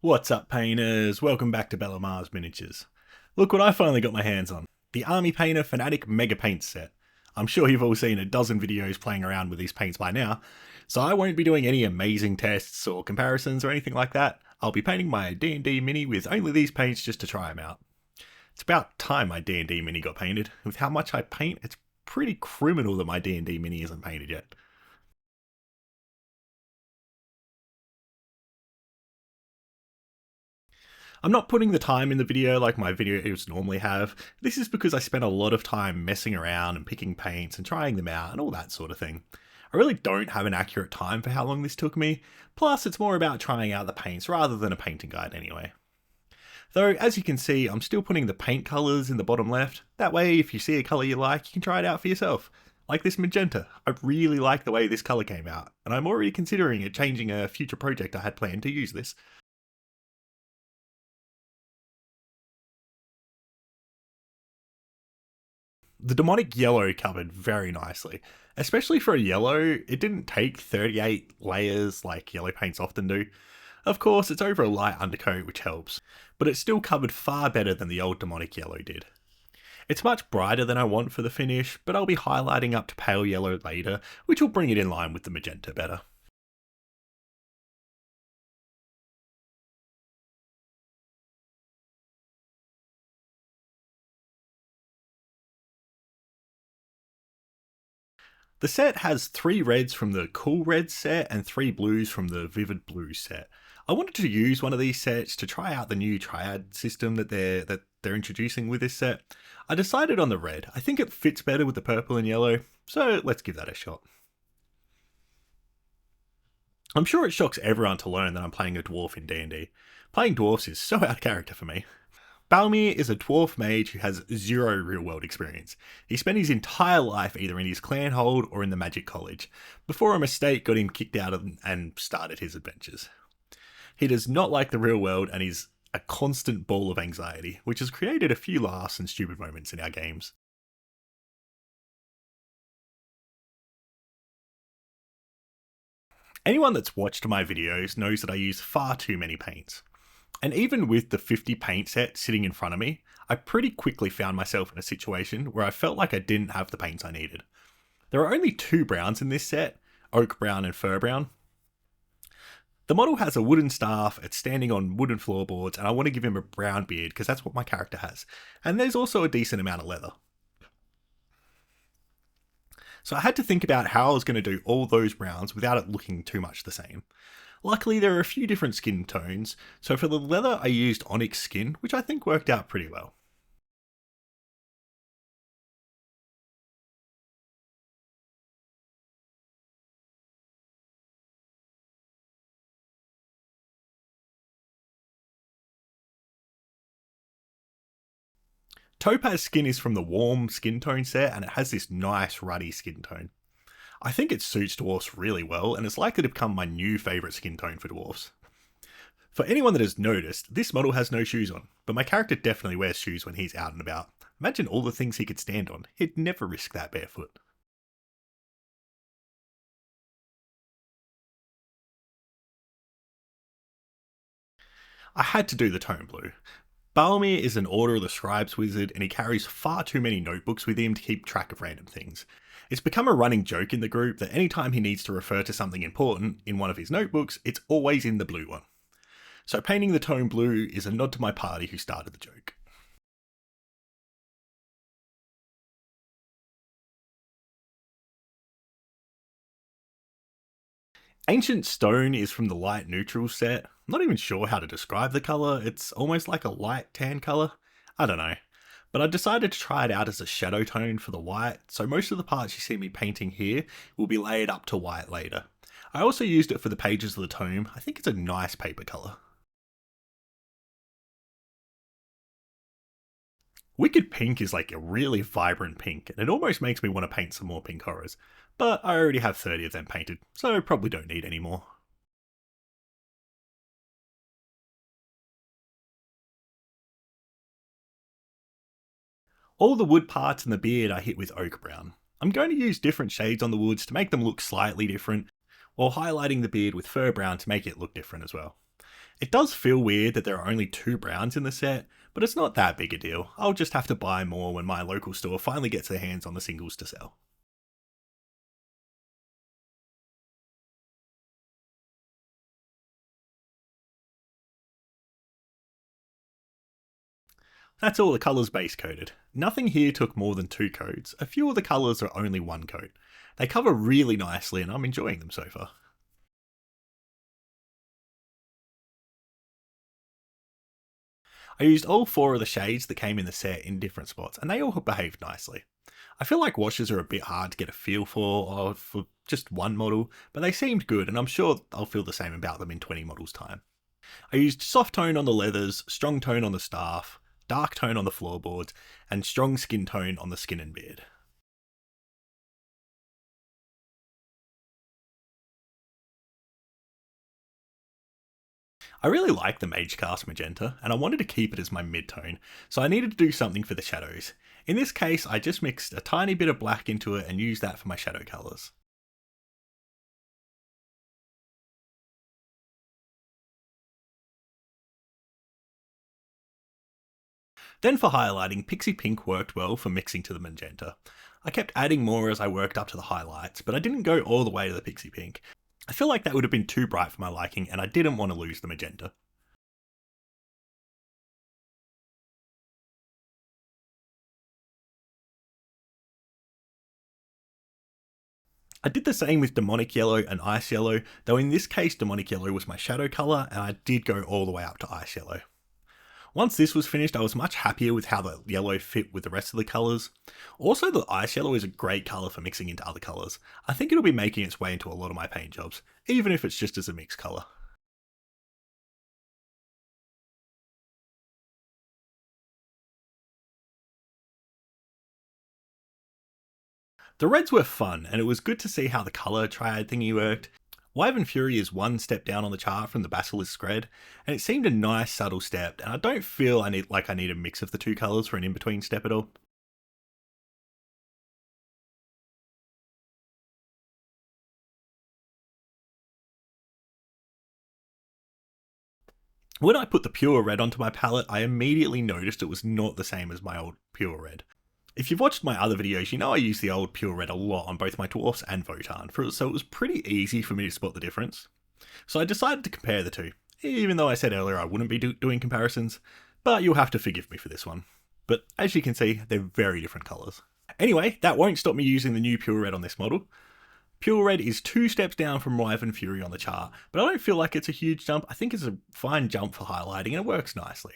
What's up, painters? Welcome back to Bellomar's Miniatures. Look what I finally got my hands on. The Army Painter Fanatic Mega paint set. I'm sure you've all seen a dozen videos playing around with these paints by now, so I won't be doing any amazing tests or comparisons or anything like that. I'll be painting my D&D mini with only these paints just to try them out. It's about time my D&D mini got painted. With how much I paint, it's pretty criminal that my D&D mini isn't painted yet. I'm not putting the time in the video like my videos normally have. This is because I spent a lot of time messing around and picking paints and trying them out and all that sort of thing. I really don't have an accurate time for how long this took me, plus it's more about trying out the paints rather than a painting guide anyway. Though, as you can see, I'm still putting the paint colours in the bottom left. That way, if you see a colour you like, you can try it out for yourself. Like this magenta. I really like the way this colour came out, and I'm already considering it changing a future project I had planned to use this. The Daemonic Yellow covered very nicely. Especially for a yellow, it didn't take 38 layers like yellow paints often do. Of course, it's over a light undercoat which helps, but it still covered far better than the old Daemonic Yellow did. It's much brighter than I want for the finish, but I'll be highlighting up to pale yellow later, which will bring it in line with the magenta better. The set has 3 reds from the Cool Red set and 3 blues from the Vivid Blue set. I wanted to use one of these sets to try out the new triad system that they're introducing with this set. I decided on the red. I think it fits better with the purple and yellow, so let's give that a shot. I'm sure it shocks everyone to learn that I'm playing a dwarf in D&D. Playing dwarfs is so out of character for me. Balmir is a dwarf mage who has 0 real-world experience. He spent his entire life either in his clan hold or in the magic college, before a mistake got him kicked out and started his adventures. He does not like the real world and is a constant ball of anxiety, which has created a few laughs and stupid moments in our games. Anyone that's watched my videos knows that I use far too many paints. And even with the 50 paint set sitting in front of me, I pretty quickly found myself in a situation where I felt like I didn't have the paints I needed. There are only 2 browns in this set, Oak Brown and Fur Brown. The model has a wooden staff, it's standing on wooden floorboards, and I want to give him a brown beard because that's what my character has. And there's also a decent amount of leather. So I had to think about how I was going to do all those browns without it looking too much the same. Luckily, there are a few different skin tones, so for the leather I used Onyx Skin, which I think worked out pretty well. Topaz Skin is from the warm skin tone set, and it has this nice ruddy skin tone. I think it suits dwarfs really well, and it's likely to become my new favourite skin tone for dwarfs. For anyone that has noticed, this model has no shoes on, but my character definitely wears shoes when he's out and about. Imagine all the things he could stand on, he'd never risk that barefoot. I had to do the tone blue. Balmir is an Order of the Scribes wizard, and he carries far too many notebooks with him to keep track of random things. It's become a running joke in the group that anytime he needs to refer to something important in one of his notebooks, it's always in the blue one. So painting the tone blue is a nod to my party who started the joke. Ancient Stone is from the light neutral set. I'm not even sure how to describe the colour, it's almost like a light tan colour. I don't know. But I decided to try it out as a shadow tone for the white, so most of the parts you see me painting here will be layered up to white later. I also used it for the pages of the tome. I think it's a nice paper colour. Wicked Pink is like a really vibrant pink, and it almost makes me want to paint some more pink horrors. But I already have 30 of them painted, so probably don't need any more. All the wood parts and the beard I hit with Oak Brown. I'm going to use different shades on the woods to make them look slightly different, while highlighting the beard with Fur Brown to make it look different as well. It does feel weird that there are only 2 browns in the set, but it's not that big a deal. I'll just have to buy more when my local store finally gets their hands on the singles to sell. That's all the colours base coated. Nothing here took more than 2 coats. A few of the colours are only 1 coat. They cover really nicely and I'm enjoying them so far. I used all 4 of the shades that came in the set in different spots and they all behaved nicely. I feel like washes are a bit hard to get a feel for just one model, but they seemed good and I'm sure I'll feel the same about them in 20 models time. I used soft tone on the leathers, strong tone on the staff, dark tone on the floorboards, and strong skin tone on the skin and beard. I really like the Magecast Magenta, and I wanted to keep it as my mid-tone, so I needed to do something for the shadows. In this case, I just mixed a tiny bit of black into it and used that for my shadow colours. Then for highlighting, Pixie Pink worked well for mixing to the magenta. I kept adding more as I worked up to the highlights, but I didn't go all the way to the Pixie Pink. I feel like that would have been too bright for my liking, and I didn't want to lose the magenta. I did the same with Demonic Yellow and Ice Yellow, though in this case Demonic Yellow was my shadow colour and I did go all the way up to Ice Yellow. Once this was finished, I was much happier with how the yellow fit with the rest of the colours. Also, the Ice Yellow is a great colour for mixing into other colours. I think it'll be making its way into a lot of my paint jobs, even if it's just as a mixed colour. The reds were fun, and it was good to see how the colour triad thingy worked. Wyvern Fury is one step down on the chart from the Basilisk Red, and it seemed a nice subtle step, and I don't feel I need a mix of the 2 colours for an in-between step at all. When I put the pure red onto my palette, I immediately noticed it was not the same as my old pure red. If you've watched my other videos, you know I use the old pure red a lot on both my dwarfs and Votan, so it was pretty easy for me to spot the difference. So I decided to compare the 2, even though I said earlier I wouldn't be doing comparisons, but you'll have to forgive me for this one. But as you can see, they're very different colours. Anyway, that won't stop me using the new pure red on this model. Pure red is 2 steps down from Wyvern Fury on the chart, but I don't feel like it's a huge jump. I think it's a fine jump for highlighting and it works nicely.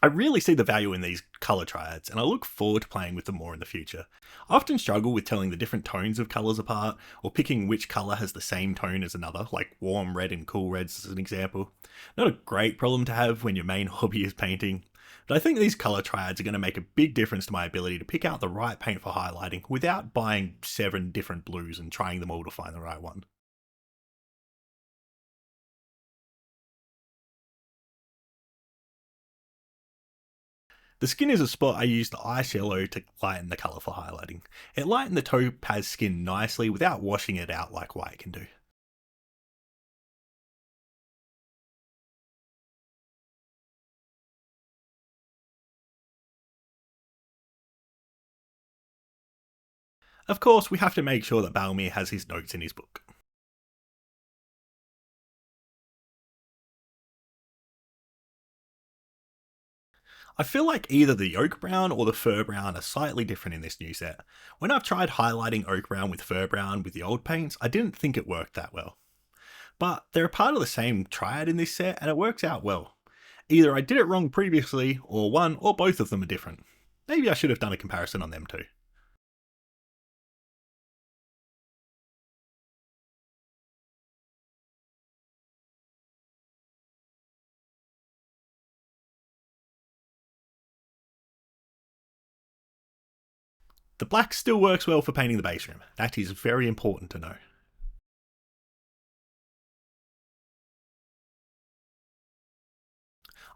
I really see the value in these colour triads, and I look forward to playing with them more in the future. I often struggle with telling the different tones of colours apart, or picking which colour has the same tone as another, like warm red and cool reds as an example. Not a great problem to have when your main hobby is painting, but I think these colour triads are going to make a big difference to my ability to pick out the right paint for highlighting without buying 7 different blues and trying them all to find the right one. The skin is a spot I used the Ice Yellow to lighten the colour for highlighting. It lightened the Topaz Skin nicely without washing it out like white can do. Of course, we have to make sure that Balmir has his notes in his book. I feel like either the oak brown or the fur brown are slightly different in this new set. When I've tried highlighting oak brown with fur brown with the old paints, I didn't think it worked that well. But they're a part of the same triad in this set and it works out well. Either I did it wrong previously, or one or both of them are different. Maybe I should have done a comparison on them too. The black still works well for painting the base room. That is very important to know.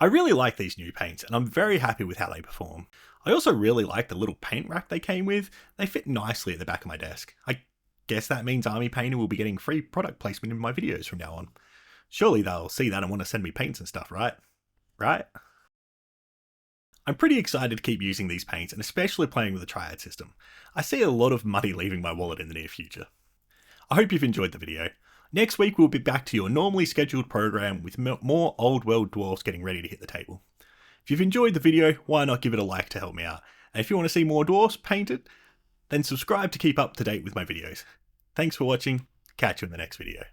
I really like these new paints and I'm very happy with how they perform. I also really like the little paint rack they came with. They fit nicely at the back of my desk. I guess that means Army Painter will be getting free product placement in my videos from now on. Surely they'll see that and want to send me paints and stuff, right? Right? I'm pretty excited to keep using these paints and especially playing with the triad system. I see a lot of money leaving my wallet in the near future. I hope you've enjoyed the video. Next week we'll be back to your normally scheduled program with more old world dwarfs getting ready to hit the table. If you've enjoyed the video, why not give it a like to help me out? And if you want to see more dwarfs painted, then subscribe to keep up to date with my videos. Thanks for watching, catch you in the next video.